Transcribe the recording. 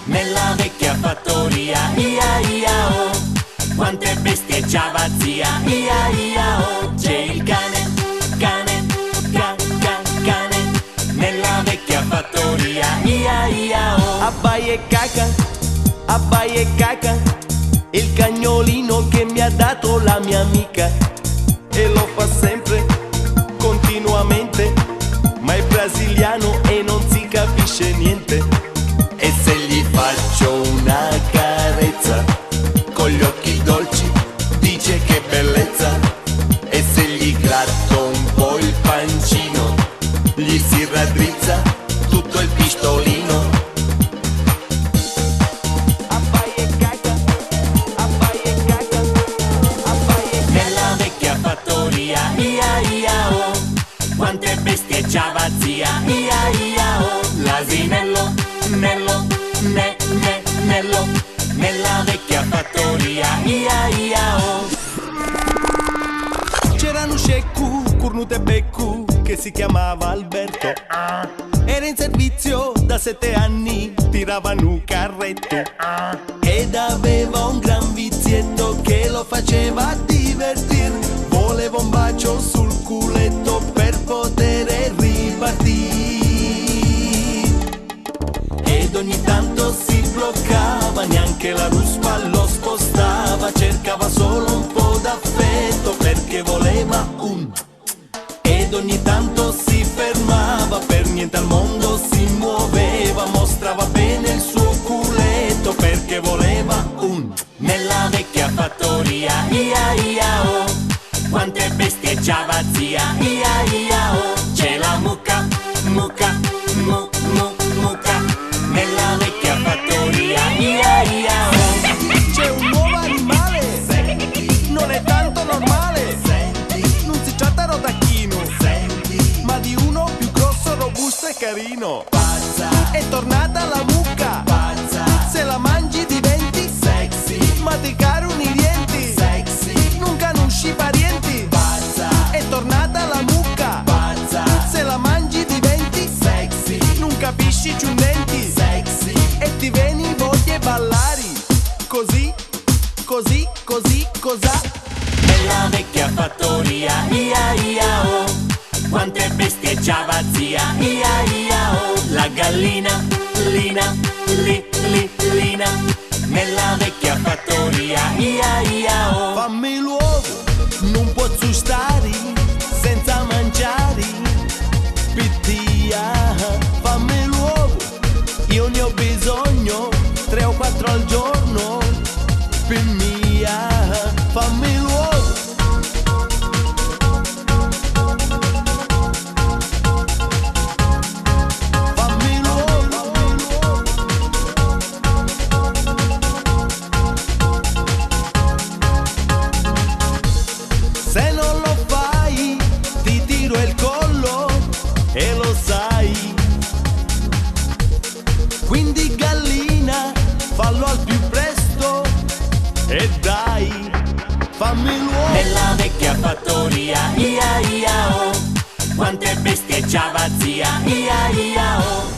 nella vecchia fattoria, ia ia oh, quante besteggiava zia, ia ia oh. C'è il cane, cane, cane, nella vecchia fattoria, ia ia oh. Abbai e caca, il cagnolino che mi ha dato la mia amica. E lo fa sempre, continuamente, ma è brasiliano e non si capisce niente. E se gli faccio una carezza, con gli occhi dolci dice che bellezza. E se gli gratto un po' il pancino, gli si raddrizza tutto il pistolino. Abbai e caca, nella vecchia fattoria, ia ia oh, quante besteggiava zia, ia ia oh. L'asinello, nello, nello, nella vecchia fattoria, ia ia oh. C'era un sceccu, cornuto e beccu, che si chiamava Alberto. Era in servizio da 7 anni, tirava un carretto. Ed aveva un gran vizietto che lo faceva divertir. Voleva un bacio sul culetto per poter ripartire. Ed ogni tanto si bloccava, neanche la ruspa lo spostava. Cercava solo un po' d'affetto perché voleva un. Ed ogni tanto si fermava, per niente al mondo si muoveva. Mostrava bene il suo culetto perché voleva un. Nella vecchia fattoria, ia ia oh, quante besteggiava zia, ia ia oh. C'è la mucca, mucca, mucca, nella vecchia fattoria, ia ia oh. C'è un nuovo animale, non è tanto normale. Non si tratta da tacchino, ma di uno più grosso, robusto e carino. È tornata la mucca, se la mangi diventi sexy, ma ti caro un'irienti, non conosci parienti. È tornata la mucca, se la mangi diventi sexy, non capisci giundenti, e ti vieni voglia ballare. Così, cos'ha? Nella vecchia fattoria, ia ia oh, quante besteggiava zia, ia ia oh. La gallina, lina, lina, nella vecchia fattoria, ia ia oh. Fammi l'uovo, non posso stare senza mangiare. Pittia, fammi l'uovo, io ne ho bisogno 3 o 4 al giorno. Mia, fammi l'uovo. Fammi l'uovo. Se non lo fai, ti tiro il collo e lo sai. Quindi gallina, fallo al più presto. E dai, fammi l'uovo. Nella vecchia fattoria, ia ia oh, quante besteggiava zia, ia ia oh.